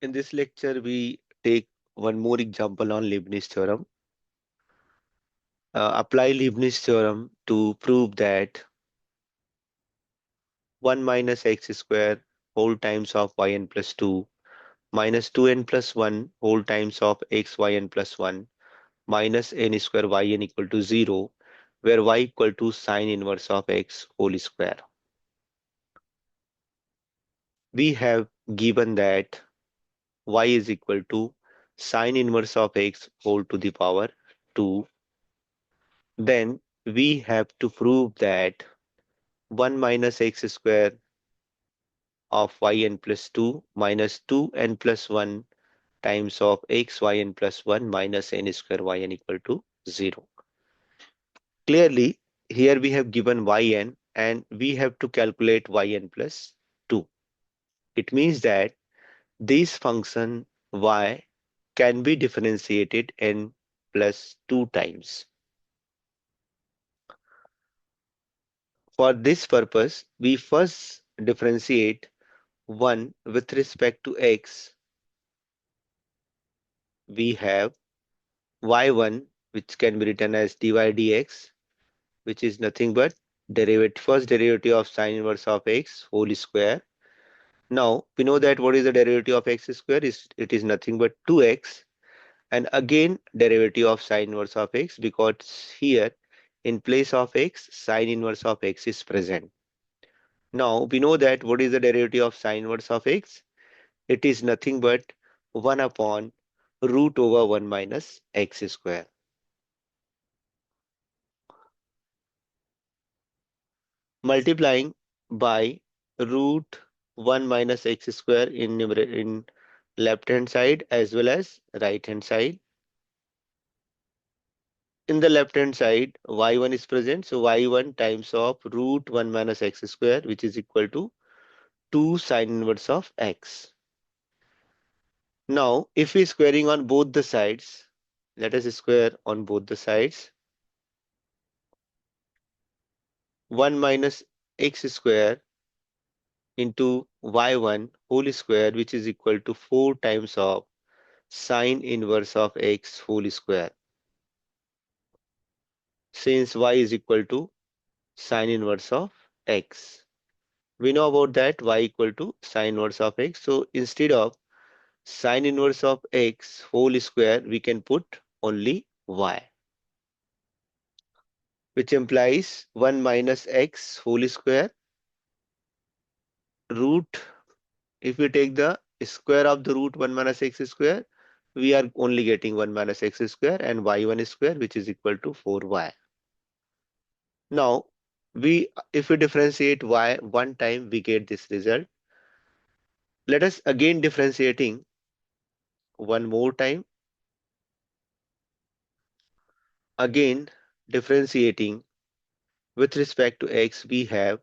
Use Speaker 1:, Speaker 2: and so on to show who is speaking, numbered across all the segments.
Speaker 1: In this lecture, we take one more example on Leibniz theorem. Apply Leibniz theorem to prove that 1 minus x square whole times of yn plus 2 minus 2n plus 1 whole times of x yn plus 1 minus n square yn equal to 0, where y equal to sine inverse of x whole square. We have given that y is equal to sine inverse of x whole to the power 2. Then we have to prove that 1 minus x square of yn plus 2 minus 2n plus 1 times of x yn plus 1 minus n square yn equal to 0. Clearly, here we have given yn and we have to calculate yn plus 2. It means that this function y can be differentiated n plus 2 times. For this purpose, we first differentiate 1 with respect to x. We have y1, which can be written as dy dx, which is nothing but first derivative of sine inverse of x whole square. Now we know that what is the derivative of x square it is nothing but 2x, and again derivative of sine inverse of x, because here in place of x sine inverse of x is present. Now we know that what is the derivative of sine inverse of x? It is nothing but 1 upon root over 1 minus x square. Multiplying by root 1 minus x square in left hand side as well as right hand side. In the left hand side, y1 is present, so y1 times of root 1 minus x square, which is equal to 2 sine inverse of x. Now, if we squaring on both the sides, let us square on both the sides. 1 minus x square into y1 whole square, which is equal to 4 times of sine inverse of x whole square. Since y is equal to sine inverse of x, we know about that y equal to sine inverse of x. So instead of sine inverse of x whole square, we can put only y, which implies 1 minus x whole square root. If we take the square of the root 1 minus x square, we are only getting 1 minus x square and y1 square, which is equal to 4y. Now, if we differentiate y one time, we get this result. Let us again differentiating one more time. Again, differentiating with respect to x, we have,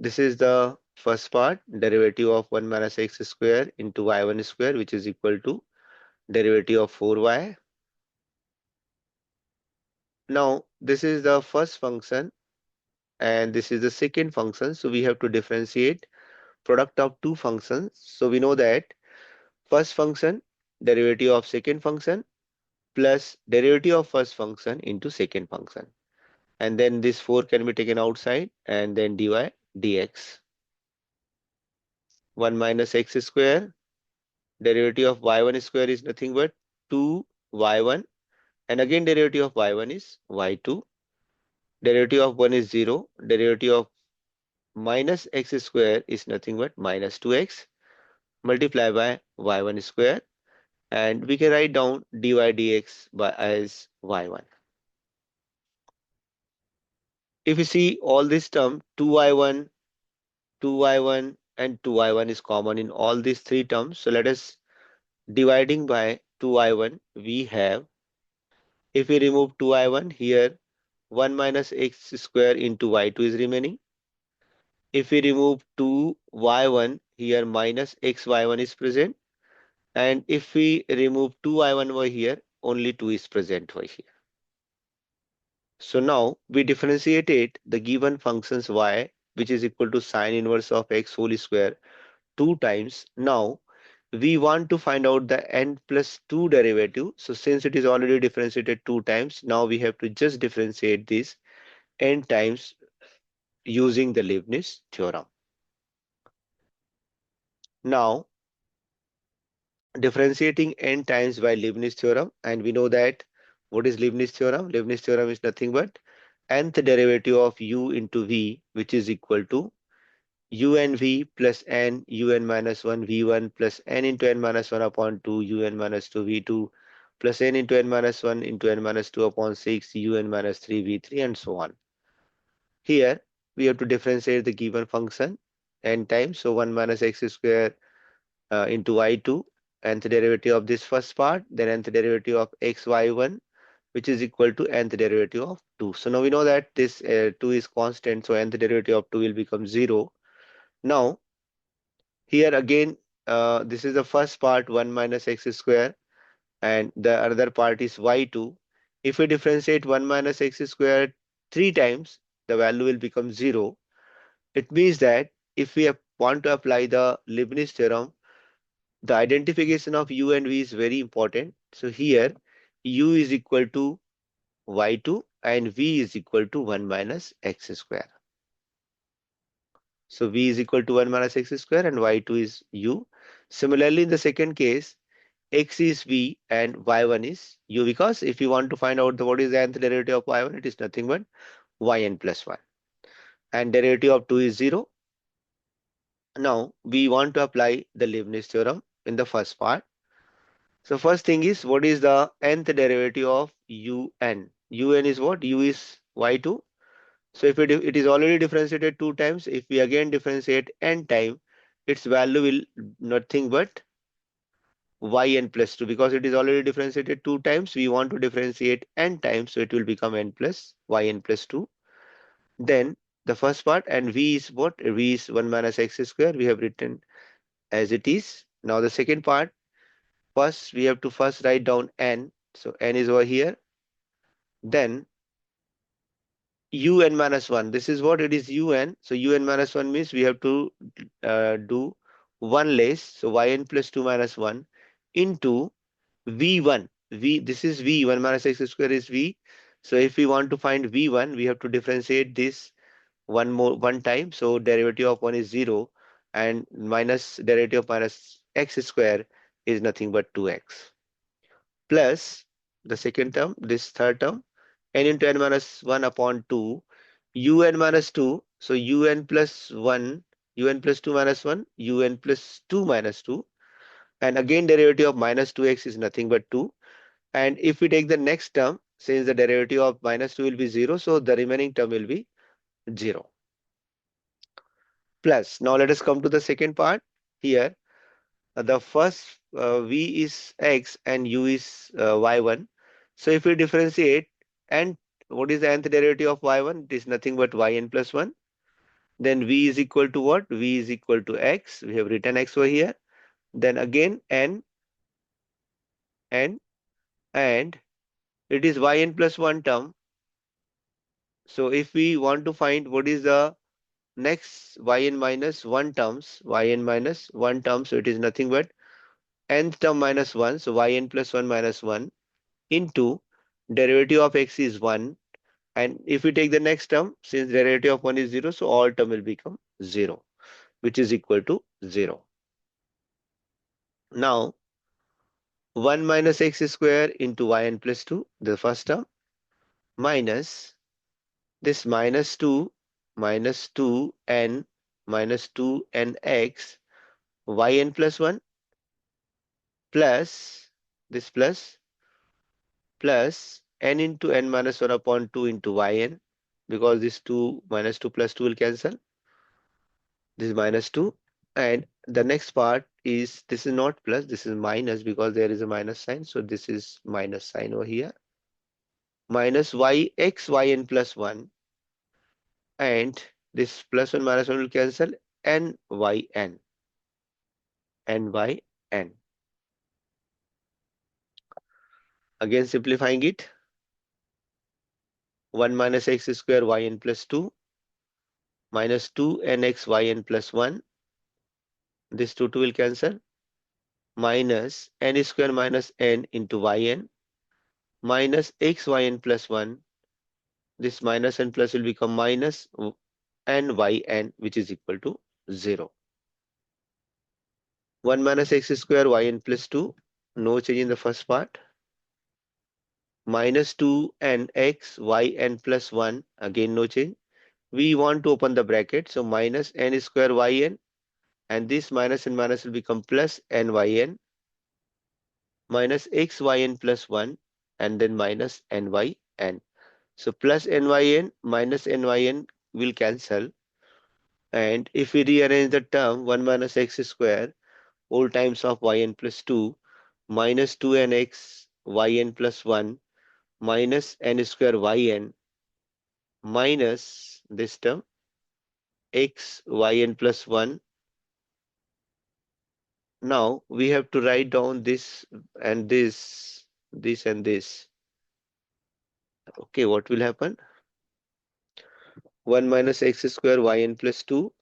Speaker 1: this is the first part, derivative of 1 minus x square into y1 square, which is equal to derivative of 4y. Now, this is the first function and this is the second function. So we have to differentiate product of two functions. So we know that first function derivative of second function plus derivative of first function into second function. And then this 4 can be taken outside and then dy dx. 1 minus x square, derivative of y1 square is nothing but 2y1, and again derivative of y1 is y2. Derivative of 1 is 0. Derivative of minus x square is nothing but minus 2x multiplied by y1 square, and we can write down dy dx as y1. If you see all this term, 2y1, 2y1 and 2y1 is common in all these three terms. So let us dividing by 2y1, we have, if we remove 2y1 here, 1 minus x square into y2 is remaining. If we remove 2y1 here, minus xy1 is present. And if we remove 2y1 over here, only 2 is present over here. So now we differentiated the given functions y, which is equal to sine inverse of x whole square 2 times. Now we want to find out the n plus 2 derivative. So since it is already differentiated 2 times, now we have to just differentiate this n times using the Leibniz theorem. Now, differentiating n times by Leibniz theorem, and we know that what is Leibniz theorem? Leibniz theorem is nothing but nth derivative of u into v, which is equal to un v plus n un minus 1 v1 plus n into n minus 1 upon 2 un minus 2 v2 plus n into n minus 1 into n minus 2 upon 6 un minus 3 v3 and so on. Here we have to differentiate the given function n times, so 1 minus x square into y2, nth derivative of this first part, then nth derivative of x y1, which is equal to nth derivative of 2. So now we know that this 2 is constant, so nth derivative of 2 will become 0. Now here again, this is the first part 1 minus x square, and the another part is y2. If we differentiate 1 minus x square 3 times, the value will become 0. It means that if we want to apply the Leibniz theorem, the identification of u and v is very important. So here u is equal to y2 and v is equal to 1 minus x square. So v is equal to 1 minus x square and y2 is u. Similarly, in the second case, x is v and y1 is u, because if you want to find out what is the nth derivative of y1, it is nothing but yn plus 1. And derivative of 2 is 0. Now we want to apply the Leibniz theorem in the first part. So first thing is, what is the nth derivative of un? Un is what? U is y2. So if it is already differentiated 2 times, if we again differentiate n time, its value will nothing but yn plus 2, because it is already differentiated 2 times. We want to differentiate n times, so it will become n plus yn plus 2. Then the first part, and v is what? V is 1 minus x square. We have written as it is. Now the second part, first we have to first write down n. So n is over here. Then un minus 1. This is what it is, un. So un minus 1 means we have to do 1 less. So yn plus 2 minus 1 into v1. This is v. 1 minus x square is v. So if we want to find v1, we have to differentiate this one time. So derivative of 1 is 0, and minus derivative of minus x square is nothing but 2x. Plus the second term, this third term, n into n minus 1 upon 2, un minus 2, so un plus 1, un plus 2 minus 1, un plus 2 minus 2, and again derivative of minus 2x is nothing but 2. And if we take the next term, since the derivative of minus 2 will be 0, so the remaining term will be 0. Plus, now let us come to the second part. Here the first v is x and u is y1. So if we differentiate, and what is the nth derivative of y1? It is nothing but yn plus 1. Then v is equal to what? V is equal to x. We have written x over here. Then again n, and it is yn plus 1 term. So if we want to find what is the next yn minus 1 terms, yn minus 1 term, so it is nothing but nth term minus 1, so yn plus 1 minus 1 into derivative of x is 1, and if we take the next term, since derivative of 1 is 0, so all term will become 0, which is equal to 0. Now 1 minus x square into yn plus 2, the first term, minus this minus 2 n minus 2 nx yn plus 1 plus this plus n into n minus 1 upon 2 into yn, because this 2 minus 2 plus 2 will cancel. This is minus 2, and the next part is, this is not plus, this is minus, because there is a minus sign, so this is minus sign over here, minus yx yn plus 1, and this plus 1 minus 1 will cancel, n yn. Again simplifying it, 1 minus x square yn plus 2 minus 2 nx yn plus 1. This 2 will cancel. minus n square minus n into yn minus xyn plus 1. This minus n plus will become minus nyn, which is equal to 0. 1 minus x square yn plus 2. No change in the first part. Minus 2nx yn plus 1. Again no change. We want to open the bracket. So minus n square yn, and this minus and minus will become plus nyn minus xyn plus 1, and then minus nyn. So plus nyn minus nyn will cancel. And if we rearrange the term 1 minus x square all times of yn plus 2 minus 2nx yn plus 1 minus n square yn minus this term x yn plus 1. Now we have to write down this and this, this and this. Okay, what will happen? 1 minus x square yn plus 2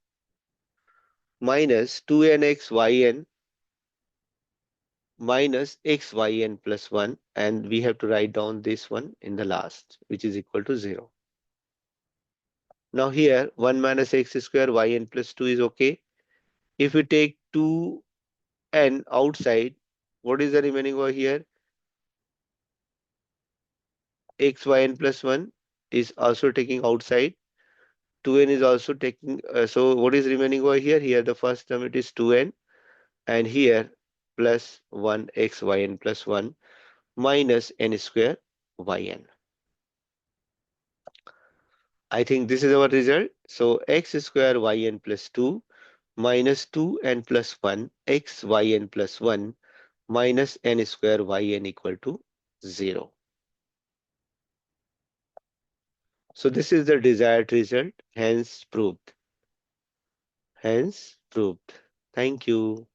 Speaker 1: minus 2nx yn minus xyn plus 1, and we have to write down this one in the last, which is equal to 0. Now here 1 minus x square yn plus 2 is okay. If we take 2n outside, what is the remaining over here? Xyn plus 1 is also taking outside. 2n is also taking, so what is remaining over here? Here the first term it is 2n, and here plus 1 xyn plus 1 minus n square yn. I think this is our result. So x square yn plus 2 minus 2n plus 1 xyn plus 1 minus n square yn equal to 0. So this is the desired result, hence proved. Hence proved. Thank you.